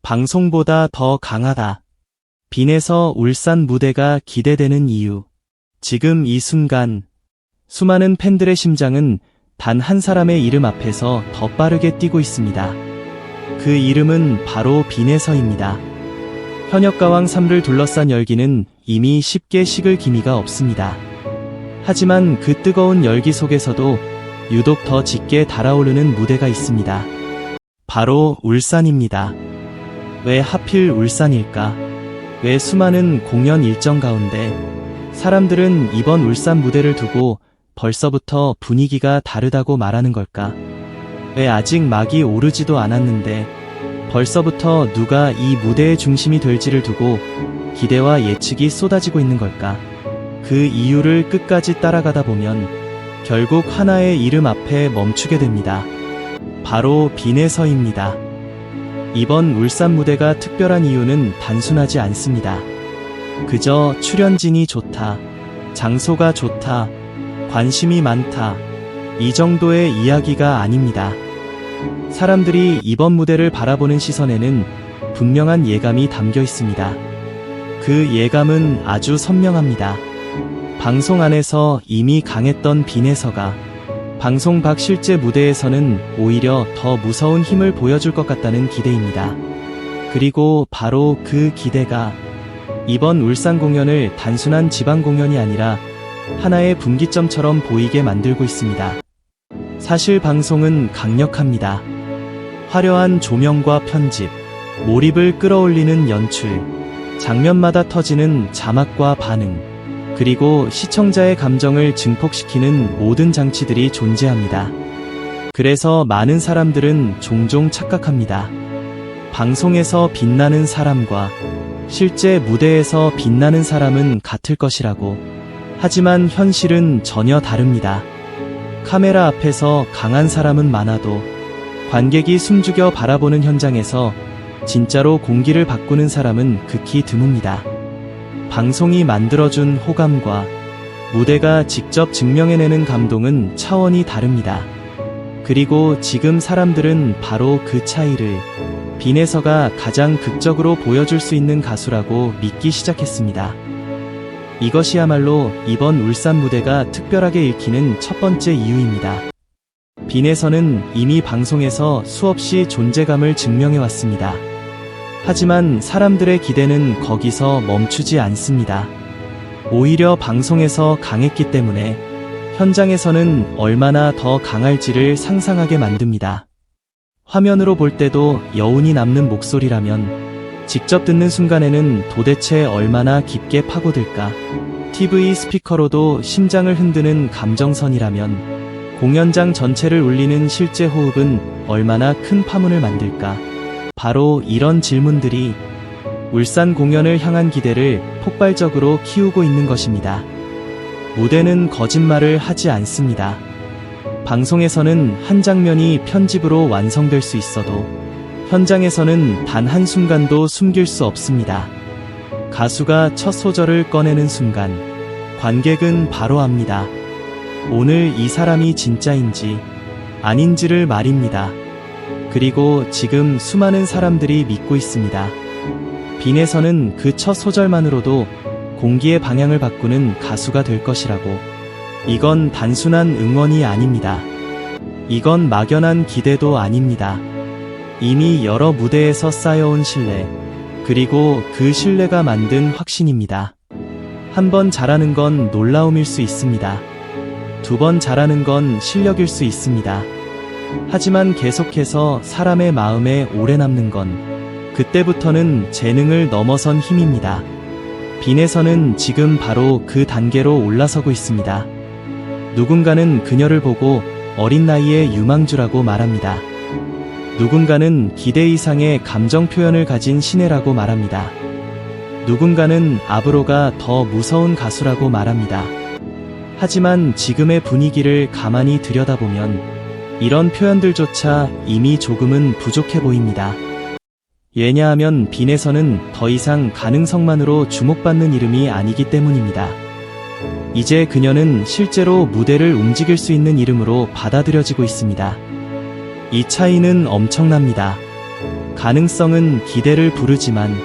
방송보다 더 강하다. 빈에서 울산 무대가 기대되는 이유. 지금 이 순간 수많은 팬들의 심장은 단 한 사람의 이름 앞에서 더 빠르게 뛰고 있습니다. 그 이름은 바로 빈에서입니다. 현역가왕 3를 둘러싼 열기는 이미 쉽게 식을 기미가 없습니다. 하지만 그 뜨거운 열기 속에서도 유독 더 짙게 달아오르는 무대가 있습니다. 바로 울산입니다. 왜 하필 울산일까? 왜 수많은 공연 일정 가운데 사람들은 이번 울산 무대를 두고 벌써부터 분위기가 다르다고 말하는 걸까? 왜 아직 막이 오르지도 않았는데 벌써부터 누가 이 무대의 중심이 될지를 두고 기대와 예측이 쏟아지고 있는 걸까? 그 이유를 끝까지 따라가다 보면 결국 하나의 이름 앞에 멈추게 됩니다. 바로 빈에서입니다. 이번 울산 무대가 특별한 이유는 단순하지 않습니다. 그저 출연진이 좋다, 장소가 좋다, 관심이 많다, 이 정도의 이야기가 아닙니다. 사람들이 이번 무대를 바라보는 시선에는 분명한 예감이 담겨 있습니다. 그 예감은 아주 선명합니다. 방송 안에서 이미 강했던 빈에서가 방송 밖 실제 무대에서는 오히려 더 무서운 힘을 보여줄 것 같다는 기대입니다. 그리고 바로 그 기대가 이번 울산 공연을 단순한 지방 공연이 아니라 하나의 분기점처럼 보이게 만들고 있습니다. 사실 방송은 강력합니다. 화려한 조명과 편집, 몰입을 끌어올리는 연출, 장면마다 터지는 자막과 반응, 그리고 시청자의 감정을 증폭시키는 모든 장치들이 존재합니다. 그래서 많은 사람들은 종종 착각합니다. 방송에서 빛나는 사람과 실제 무대에서 빛나는 사람은 같을 것이라고. 하지만 현실은 전혀 다릅니다. 카메라 앞에서 강한 사람은 많아도 관객이 숨죽여 바라보는 현장에서 진짜로 공기를 바꾸는 사람은 극히 드뭅니다. 방송이 만들어준 호감과 무대가 직접 증명해내는 감동은 차원이 다릅니다. 그리고 지금 사람들은 바로 그 차이를 빈에서가 가장 극적으로 보여줄 수 있는 가수라고 믿기 시작했습니다. 이것이야말로 이번 울산 무대가 특별하게 읽히는 첫 번째 이유입니다. 빈에서는 이미 방송에서 수없이 존재감을 증명해왔습니다. 하지만 사람들의 기대는 거기서 멈추지 않습니다. 오히려 방송에서 강했기 때문에 현장에서는 얼마나 더 강할지를 상상하게 만듭니다. 화면으로 볼 때도 여운이 남는 목소리라면 직접 듣는 순간에는 도대체 얼마나 깊게 파고들까? TV 스피커로도 심장을 흔드는 감정선이라면 공연장 전체를 울리는 실제 호흡은 얼마나 큰 파문을 만들까? 바로 이런 질문들이 울산 공연을 향한 기대를 폭발적으로 키우고 있는 것입니다. 무대는 거짓말을 하지 않습니다. 방송에서는 한 장면이 편집으로 완성될 수 있어도 현장에서는 단 한순간도 숨길 수 없습니다. 가수가 첫 소절을 꺼내는 순간 관객은 바로 압니다. 오늘 이 사람이 진짜인지 아닌지를 말입니다. 그리고 지금 수많은 사람들이 믿고 있습니다. 빈에서는 그 첫 소절만으로도 공기의 방향을 바꾸는 가수가 될 것이라고. 이건 단순한 응원이 아닙니다. 이건 막연한 기대도 아닙니다. 이미 여러 무대에서 쌓여온 신뢰, 그리고 그 신뢰가 만든 확신입니다. 한 번 잘하는 건 놀라움일 수 있습니다. 두 번 잘하는 건 실력일 수 있습니다. 하지만 계속해서 사람의 마음에 오래 남는 건 그때부터는 재능을 넘어선 힘입니다. 빈에서는 지금 바로 그 단계로 올라서고 있습니다. 누군가는 그녀를 보고 어린 나이에 유망주라고 말합니다. 누군가는 기대 이상의 감정 표현을 가진 신예라고 말합니다. 누군가는 앞으로가 더 무서운 가수라고 말합니다. 하지만 지금의 분위기를 가만히 들여다보면 이런 표현들조차 이미 조금은 부족해 보입니다. 왜냐하면 빈에서는 더 이상 가능성만으로 주목받는 이름이 아니기 때문입니다. 이제 그녀는 실제로 무대를 움직일 수 있는 이름으로 받아들여지고 있습니다. 이 차이는 엄청납니다. 가능성은 기대를 부르지만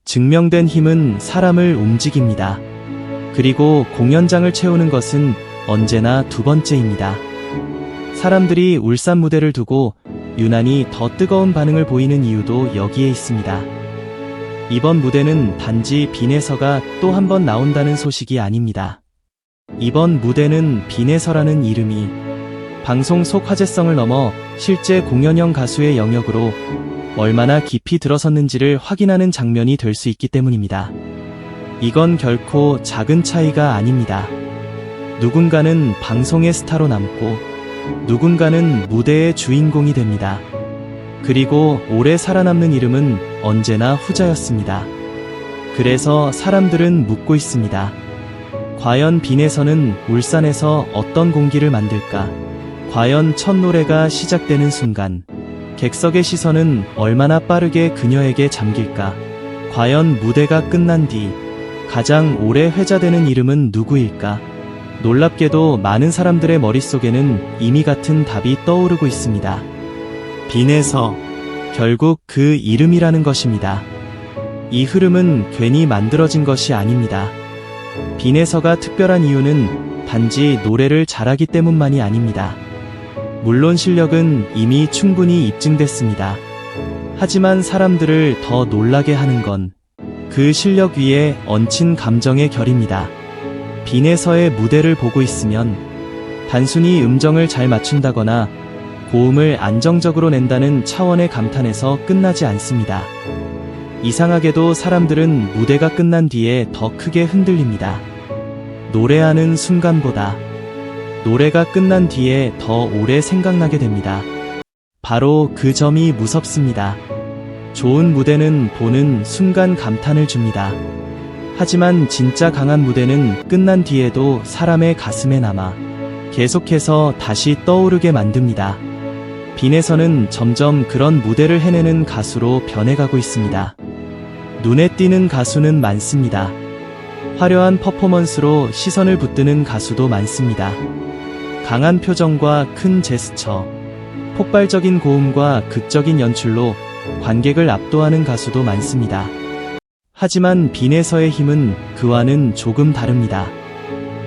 증명된 힘은 사람을 움직입니다. 그리고 공연장을 채우는 것은 언제나 두 번째입니다. 사람들이 울산 무대를 두고 유난히 더 뜨거운 반응을 보이는 이유도 여기에 있습니다. 이번 무대는 단지 빈에서가 또 한 번 나온다는 소식이 아닙니다. 이번 무대는 빈에서라는 이름이 방송 속 화제성을 넘어 실제 공연형 가수의 영역으로 얼마나 깊이 들어섰는지를 확인하는 장면이 될 수 있기 때문입니다. 이건 결코 작은 차이가 아닙니다. 누군가는 방송의 스타로 남고 누군가는 무대의 주인공이 됩니다. 그리고 오래 살아남는 이름은 언제나 후자였습니다. 그래서 사람들은 묻고 있습니다. 과연 빈에서는 울산에서 어떤 공기를 만들까? 과연 첫 노래가 시작되는 순간 객석의 시선은 얼마나 빠르게 그녀에게 잠길까? 과연 무대가 끝난 뒤 가장 오래 회자되는 이름은 누구일까? 놀랍게도 많은 사람들의 머릿속에는 이미 같은 답이 떠오르고 있습니다. 빈에서, 결국 그 이름이라는 것입니다. 이 흐름은 괜히 만들어진 것이 아닙니다. 빈에서가 특별한 이유는 단지 노래를 잘하기 때문만이 아닙니다. 물론 실력은 이미 충분히 입증됐습니다. 하지만 사람들을 더 놀라게 하는 건 그 실력 위에 얹힌 감정의 결입니다. 빈에서의 무대를 보고 있으면 단순히 음정을 잘 맞춘다거나 고음을 안정적으로 낸다는 차원의 감탄에서 끝나지 않습니다. 이상하게도 사람들은 무대가 끝난 뒤에 더 크게 흔들립니다. 노래하는 순간보다 노래가 끝난 뒤에 더 오래 생각나게 됩니다. 바로 그 점이 무섭습니다. 좋은 무대는 보는 순간 감탄을 줍니다. 하지만 진짜 강한 무대는 끝난 뒤에도 사람의 가슴에 남아 계속해서 다시 떠오르게 만듭니다. 빈에서는 점점 그런 무대를 해내는 가수로 변해가고 있습니다. 눈에 띄는 가수는 많습니다. 화려한 퍼포먼스로 시선을 붙드는 가수도 많습니다. 강한 표정과 큰 제스처, 폭발적인 고음과 극적인 연출로 관객을 압도하는 가수도 많습니다. 하지만 빈에서의 힘은 그와는 조금 다릅니다.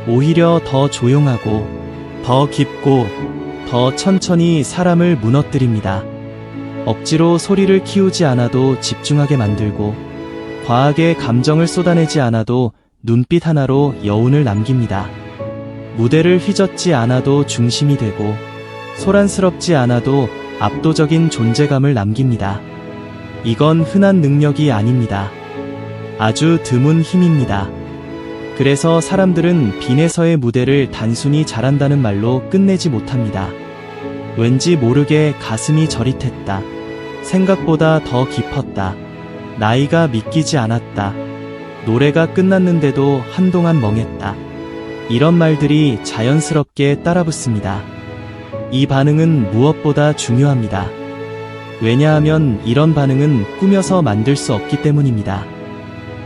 오히려 더 조용하고, 더 깊고, 더 천천히 사람을 무너뜨립니다. 억지로 소리를 키우지 않아도 집중하게 만들고, 과하게 감정을 쏟아내지 않아도 눈빛 하나로 여운을 남깁니다. 무대를 휘젓지 않아도 중심이 되고, 소란스럽지 않아도 압도적인 존재감을 남깁니다. 이건 흔한 능력이 아닙니다. 아주 드문 힘입니다. 그래서 사람들은 빈에서의 무대를 단순히 잘한다는 말로 끝내지 못합니다. 왠지 모르게 가슴이 저릿했다. 생각보다 더 깊었다. 나이가 믿기지 않았다. 노래가 끝났는데도 한동안 멍했다. 이런 말들이 자연스럽게 따라붙습니다. 이 반응은 무엇보다 중요합니다. 왜냐하면 이런 반응은 꾸며서 만들 수 없기 때문입니다.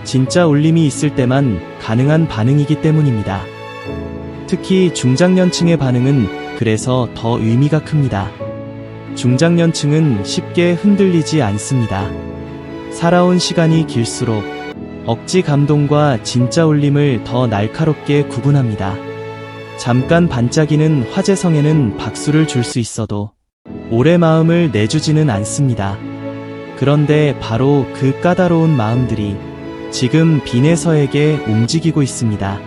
진짜 울림이 있을 때만 가능한 반응이기 때문입니다. 특히 중장년층의 반응은 그래서 더 의미가 큽니다. 중장년층은 쉽게 흔들리지 않습니다. 살아온 시간이 길수록 억지 감동과 진짜 울림을 더 날카롭게 구분합니다. 잠깐 반짝이는 화제성에는 박수를 줄 수 있어도 오래 마음을 내주지는 않습니다. 그런데 바로 그 까다로운 마음들이 지금 빈에서에게 움직이고 있습니다.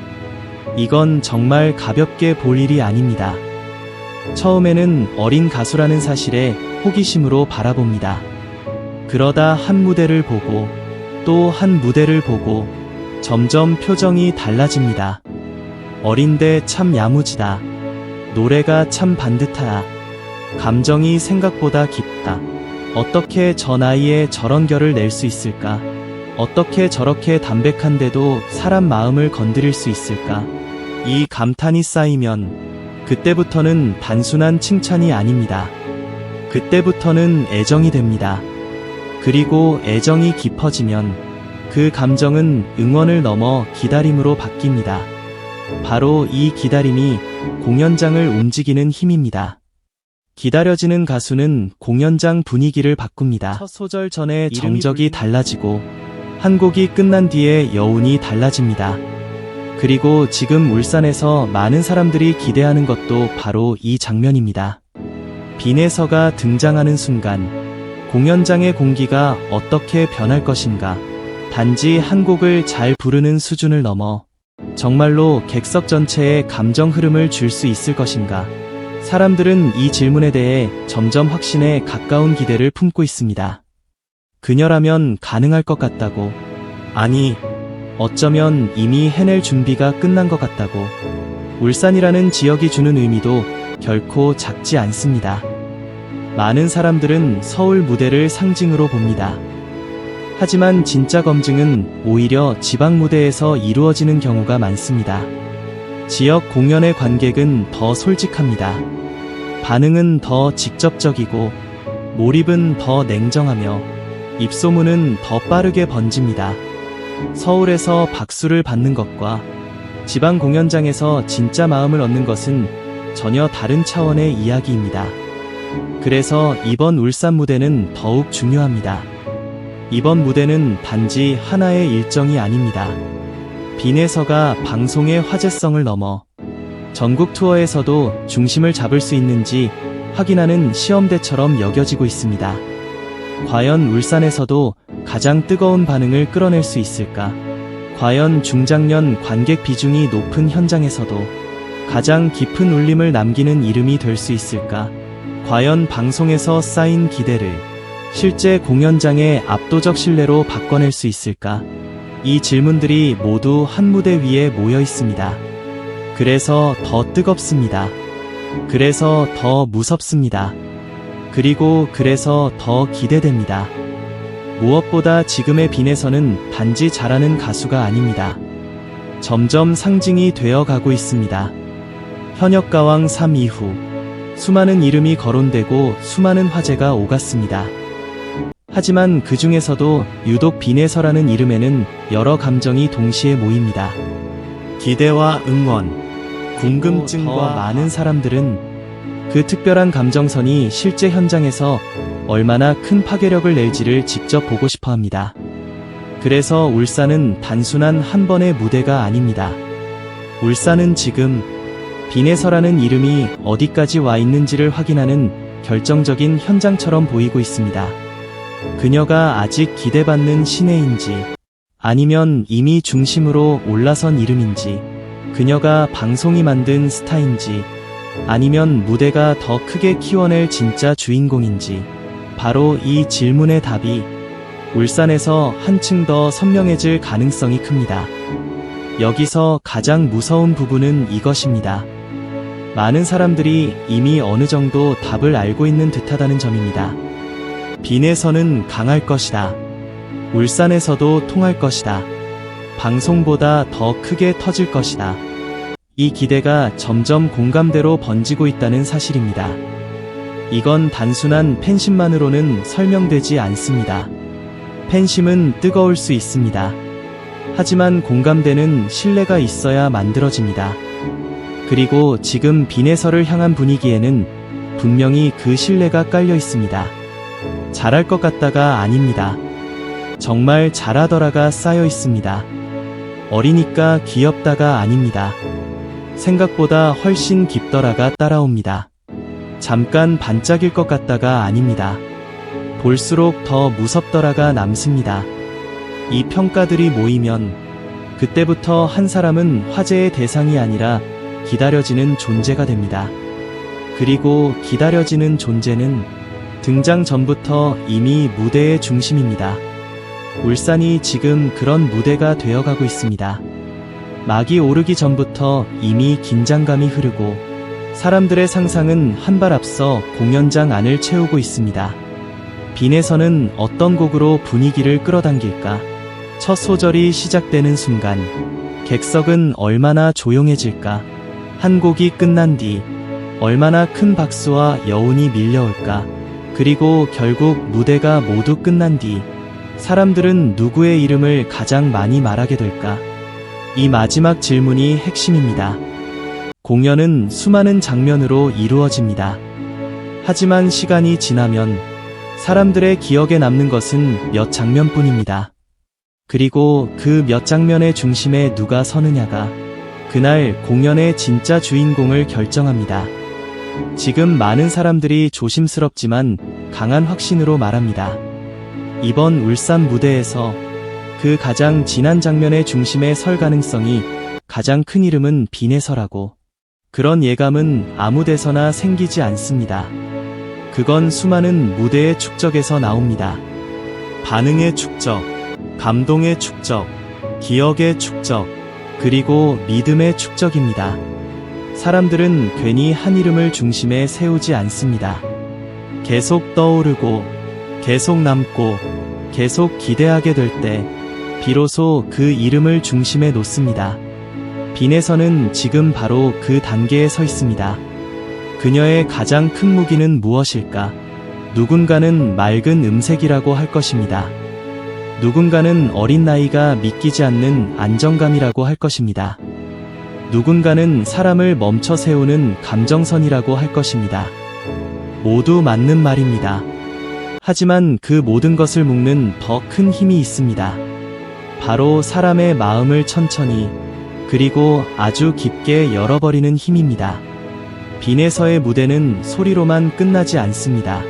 이건 정말 가볍게 볼 일이 아닙니다. 처음에는 어린 가수라는 사실에 호기심으로 바라봅니다. 그러다 한 무대를 보고 또 한 무대를 보고 점점 표정이 달라집니다. 어린데 참 야무지다. 노래가 참 반듯하다. 감정이 생각보다 깊다. 어떻게 저 나이에 저런 결을 낼 수 있을까? 어떻게 저렇게 담백한데도 사람 마음을 건드릴 수 있을까? 이 감탄이 쌓이면 그때부터는 단순한 칭찬이 아닙니다. 그때부터는 애정이 됩니다. 그리고 애정이 깊어지면 그 감정은 응원을 넘어 기다림으로 바뀝니다. 바로 이 기다림이 공연장을 움직이는 힘입니다. 기다려지는 가수는 공연장 분위기를 바꿉니다. 첫 소절 전에 정적이 달라지고 한 곡이 끝난 뒤에 여운이 달라집니다. 그리고 지금 울산에서 많은 사람들이 기대하는 것도 바로 이 장면입니다. 빈에서가 등장하는 순간 공연장의 공기가 어떻게 변할 것인가? 단지 한 곡을 잘 부르는 수준을 넘어 정말로 객석 전체에 감정 흐름을 줄 수 있을 것인가? 사람들은 이 질문에 대해 점점 확신에 가까운 기대를 품고 있습니다. 그녀라면 가능할 것 같다고. 아니, 어쩌면 이미 해낼 준비가 끝난 것 같다고. 울산이라는 지역이 주는 의미도 결코 작지 않습니다. 많은 사람들은 서울 무대를 상징으로 봅니다. 하지만 진짜 검증은 오히려 지방 무대에서 이루어지는 경우가 많습니다. 지역 공연의 관객은 더 솔직합니다. 반응은 더 직접적이고 몰입은 더 냉정하며 입소문은 더 빠르게 번집니다. 서울에서 박수를 받는 것과 지방 공연장에서 진짜 마음을 얻는 것은 전혀 다른 차원의 이야기입니다. 그래서 이번 울산 무대는 더욱 중요합니다. 이번 무대는 단지 하나의 일정이 아닙니다. 빈에서가 방송의 화제성을 넘어 전국 투어에서도 중심을 잡을 수 있는지 확인하는 시험대처럼 여겨지고 있습니다. 과연 울산에서도 가장 뜨거운 반응을 끌어낼 수 있을까? 과연 중장년 관객 비중이 높은 현장에서도 가장 깊은 울림을 남기는 이름이 될 수 있을까? 과연 방송에서 쌓인 기대를 실제 공연장의 압도적 신뢰로 바꿔낼 수 있을까? 이 질문들이 모두 한 무대 위에 모여 있습니다. 그래서 더 뜨겁습니다. 그래서 더 무섭습니다. 그리고 그래서 더 기대됩니다. 무엇보다 지금의 빈에서는 단지 잘하는 가수가 아닙니다. 점점 상징이 되어 가고 있습니다. 현역가왕 3 이후 수많은 이름이 거론되고 수많은 화제가 오갔습니다. 하지만 그 중에서도 유독 빈에서라는 이름에는 여러 감정이 동시에 모입니다. 기대와 응원, 궁금증과 많은 사람들은 그 특별한 감정선이 실제 현장에서 얼마나 큰 파괴력을 낼지를 직접 보고 싶어 합니다. 그래서 울산은 단순한 한 번의 무대가 아닙니다. 울산은 지금 빈에서라는 이름이 어디까지 와 있는지를 확인하는 결정적인 현장처럼 보이고 있습니다. 그녀가 아직 기대받는 신예인지, 아니면 이미 중심으로 올라선 이름인지, 그녀가 방송이 만든 스타인지, 아니면 무대가 더 크게 키워낼 진짜 주인공인지, 바로 이 질문의 답이 울산에서 한층 더 선명해질 가능성이 큽니다. 여기서 가장 무서운 부분은 이것입니다. 많은 사람들이 이미 어느 정도 답을 알고 있는 듯하다는 점입니다. 빈에서는 강할 것이다. 울산에서도 통할 것이다. 방송보다 더 크게 터질 것이다. 이 기대가 점점 공감대로 번지고 있다는 사실입니다. 이건 단순한 팬심만으로는 설명되지 않습니다. 팬심은 뜨거울 수 있습니다. 하지만 공감대는 신뢰가 있어야 만들어집니다. 그리고 지금 빈에서를 향한 분위기에는 분명히 그 신뢰가 깔려 있습니다. 잘할 것 같다가 아닙니다. 정말 잘하더라가 쌓여 있습니다. 어리니까 귀엽다가 아닙니다. 생각보다 훨씬 깊더라가 따라옵니다. 잠깐 반짝일 것 같다가 아닙니다. 볼수록 더 무섭더라가 남습니다. 이 평가들이 모이면 그때부터 한 사람은 화제의 대상이 아니라 기다려지는 존재가 됩니다. 그리고 기다려지는 존재는 등장 전부터 이미 무대의 중심입니다. 울산이 지금 그런 무대가 되어가고 있습니다. 막이 오르기 전부터 이미 긴장감이 흐르고 사람들의 상상은 한 발 앞서 공연장 안을 채우고 있습니다. 빈에서는 어떤 곡으로 분위기를 끌어당길까? 첫 소절이 시작되는 순간 객석은 얼마나 조용해질까? 한 곡이 끝난 뒤 얼마나 큰 박수와 여운이 밀려올까? 그리고 결국 무대가 모두 끝난 뒤 사람들은 누구의 이름을 가장 많이 말하게 될까? 이 마지막 질문이 핵심입니다. 공연은 수많은 장면으로 이루어집니다. 하지만 시간이 지나면 사람들의 기억에 남는 것은 몇 장면뿐입니다. 그리고 그 몇 장면의 중심에 누가 서느냐가 그날 공연의 진짜 주인공을 결정합니다. 지금 많은 사람들이 조심스럽지만 강한 확신으로 말합니다. 이번 울산 무대에서 그 가장 진한 장면의 중심에 설 가능성이 가장 큰 이름은 빈에서라고. 그런 예감은 아무 데서나 생기지 않습니다. 그건 수많은 무대의 축적에서 나옵니다. 반응의 축적, 감동의 축적, 기억의 축적, 그리고 믿음의 축적입니다. 사람들은 괜히 한 이름을 중심에 세우지 않습니다. 계속 떠오르고, 계속 남고, 계속 기대하게 될 때, 비로소 그 이름을 중심에 놓습니다. 빈에서는 지금 바로 그 단계에 서 있습니다. 그녀의 가장 큰 무기는 무엇일까? 누군가는 맑은 음색이라고 할 것입니다. 누군가는 어린 나이가 믿기지 않는 안정감이라고 할 것입니다. 누군가는 사람을 멈춰 세우는 감정선이라고 할 것입니다. 모두 맞는 말입니다. 하지만 그 모든 것을 묶는 더 큰 힘이 있습니다. 바로 사람의 마음을 천천히 그리고 아주 깊게 열어버리는 힘입니다. 빈에서의 무대는 소리로만 끝나지 않습니다.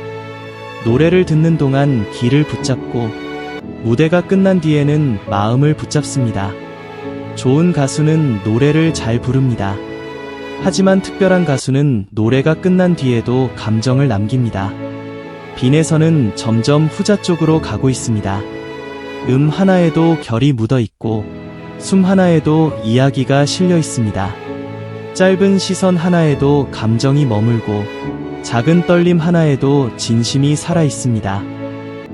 노래를 듣는 동안 귀를 붙잡고 무대가 끝난 뒤에는 마음을 붙잡습니다. 좋은 가수는 노래를 잘 부릅니다. 하지만 특별한 가수는 노래가 끝난 뒤에도 감정을 남깁니다. 빈에서는 점점 후자 쪽으로 가고 있습니다. 하나에도 결이 묻어 있고 숨 하나에도 이야기가 실려 있습니다. 짧은 시선 하나에도 감정이 머물고 작은 떨림 하나에도 진심이 살아 있습니다.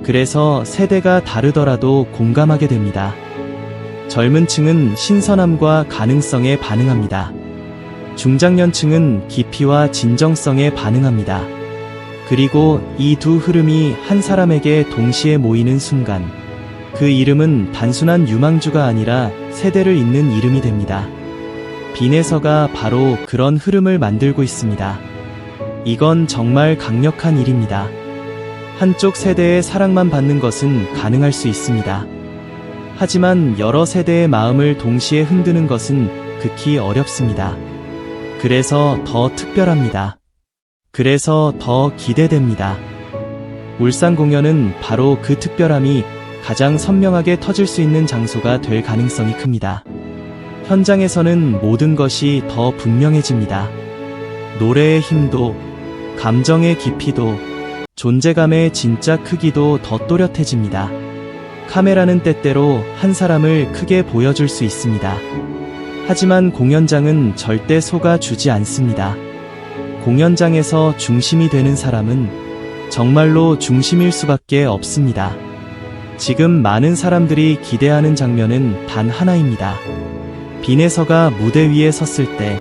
그래서 세대가 다르더라도 공감하게 됩니다. 젊은 층은 신선함과 가능성에 반응합니다. 중장년층은 깊이와 진정성에 반응합니다. 그리고 이 두 흐름이 한 사람에게 동시에 모이는 순간 그 이름은 단순한 유망주가 아니라 세대를 잇는 이름이 됩니다. 빈에서가 바로 그런 흐름을 만들고 있습니다. 이건 정말 강력한 일입니다. 한쪽 세대의 사랑만 받는 것은 가능할 수 있습니다. 하지만 여러 세대의 마음을 동시에 흔드는 것은 극히 어렵습니다. 그래서 더 특별합니다. 그래서 더 기대됩니다. 울산 공연은 바로 그 특별함이 가장 선명하게 터질 수 있는 장소가 될 가능성이 큽니다. 현장에서는 모든 것이 더 분명해집니다. 노래의 힘도, 감정의 깊이도, 존재감의 진짜 크기도 더 또렷해집니다. 카메라는 때때로 한 사람을 크게 보여줄 수 있습니다. 하지만 공연장은 절대 속아주지 않습니다. 공연장에서 중심이 되는 사람은 정말로 중심일 수밖에 없습니다. 지금 많은 사람들이 기대하는 장면은 단 하나입니다. 빈에서가 무대 위에 섰을 때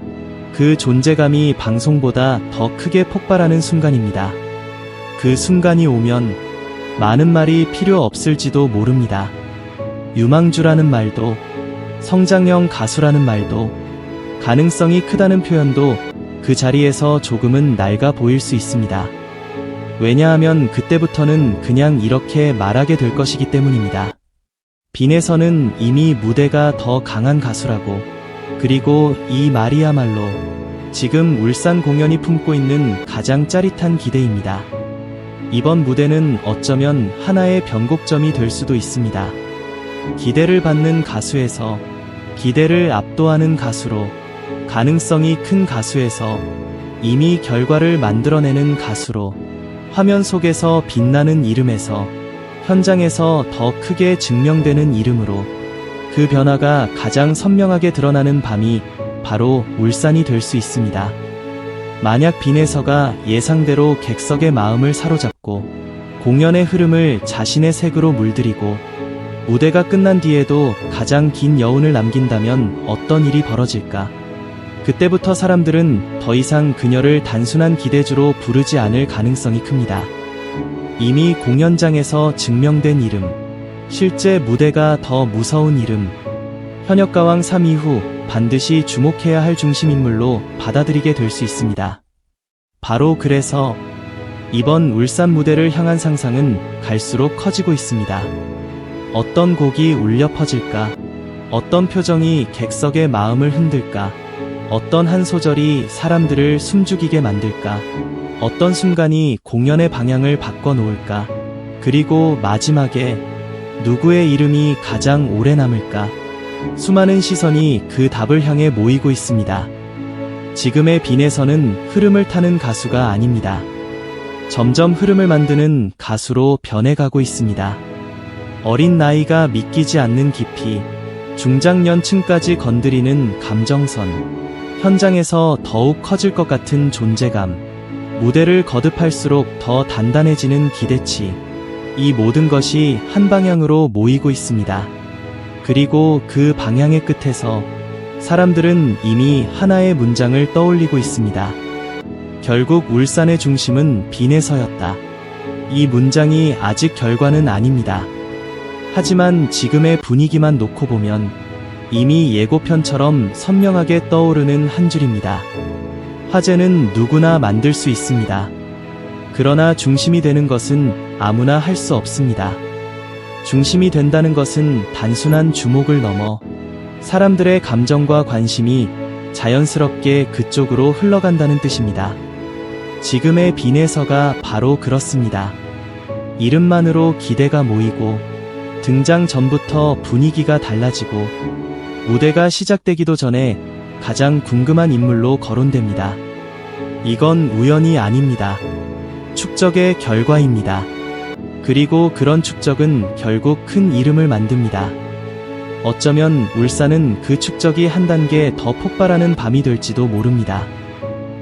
그 존재감이 방송보다 더 크게 폭발하는 순간입니다. 그 순간이 오면 많은 말이 필요 없을지도 모릅니다. 유망주라는 말도, 성장형 가수라는 말도, 가능성이 크다는 표현도 그 자리에서 조금은 낡아 보일 수 있습니다. 왜냐하면 그때부터는 그냥 이렇게 말하게 될 것이기 때문입니다. 빈에서는 이미 무대가 더 강한 가수라고, 그리고 이 말이야말로 지금 울산 공연이 품고 있는 가장 짜릿한 기대입니다. 이번 무대는 어쩌면 하나의 변곡점이 될 수도 있습니다. 기대를 받는 가수에서 기대를 압도하는 가수로, 가능성이 큰 가수에서 이미 결과를 만들어내는 가수로, 화면 속에서 빛나는 이름에서 현장에서 더 크게 증명되는 이름으로 그 변화가 가장 선명하게 드러나는 밤이 바로 울산이 될 수 있습니다. 만약 빈에서가 예상대로 객석의 마음을 사로잡고 공연의 흐름을 자신의 색으로 물들이고 무대가 끝난 뒤에도 가장 긴 여운을 남긴다면 어떤 일이 벌어질까? 그때부터 사람들은 더 이상 그녀를 단순한 기대주로 부르지 않을 가능성이 큽니다. 이미 공연장에서 증명된 이름, 실제 무대가 더 무서운 이름, 현역가왕 3위 후 반드시 주목해야 할 중심인물로 받아들이게 될 수 있습니다. 바로 그래서 이번 울산 무대를 향한 상상은 갈수록 커지고 있습니다. 어떤 곡이 울려 퍼질까? 어떤 표정이 객석의 마음을 흔들까? 어떤 한 소절이 사람들을 숨죽이게 만들까? 어떤 순간이 공연의 방향을 바꿔놓을까? 그리고 마지막에 누구의 이름이 가장 오래 남을까? 수많은 시선이 그 답을 향해 모이고 있습니다. 지금의 빈에서는 흐름을 타는 가수가 아닙니다. 점점 흐름을 만드는 가수로 변해가고 있습니다. 어린 나이가 믿기지 않는 깊이, 중장년층까지 건드리는 감정선, 현장에서 더욱 커질 것 같은 존재감, 무대를 거듭할수록 더 단단해지는 기대치, 이 모든 것이 한 방향으로 모이고 있습니다. 그리고 그 방향의 끝에서 사람들은 이미 하나의 문장을 떠올리고 있습니다. 결국 울산의 중심은 빈에서였다. 이 문장이 아직 결과는 아닙니다. 하지만 지금의 분위기만 놓고 보면 이미 예고편처럼 선명하게 떠오르는 한 줄입니다. 화제는 누구나 만들 수 있습니다. 그러나 중심이 되는 것은 아무나 할 수 없습니다. 중심이 된다는 것은 단순한 주목을 넘어 사람들의 감정과 관심이 자연스럽게 그쪽으로 흘러간다는 뜻입니다. 지금의 빈에서가 바로 그렇습니다. 이름만으로 기대가 모이고 등장 전부터 분위기가 달라지고 무대가 시작되기도 전에 가장 궁금한 인물로 거론됩니다. 이건 우연이 아닙니다. 축적의 결과입니다. 그리고 그런 축적은 결국 큰 이름을 만듭니다. 어쩌면 울산은 그 축적이 한 단계 더 폭발하는 밤이 될지도 모릅니다.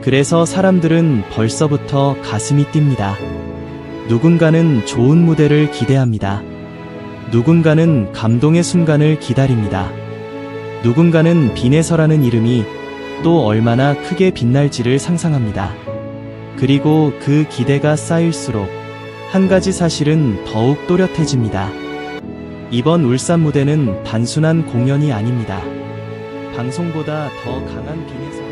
그래서 사람들은 벌써부터 가슴이 뜁니다. 누군가는 좋은 무대를 기대합니다. 누군가는 감동의 순간을 기다립니다. 누군가는 빈에서라는 이름이 또 얼마나 크게 빛날지를 상상합니다. 그리고 그 기대가 쌓일수록 한 가지 사실은 더욱 또렷해집니다. 이번 울산 무대는 단순한 공연이 아닙니다. 방송보다 더 강한 빈에서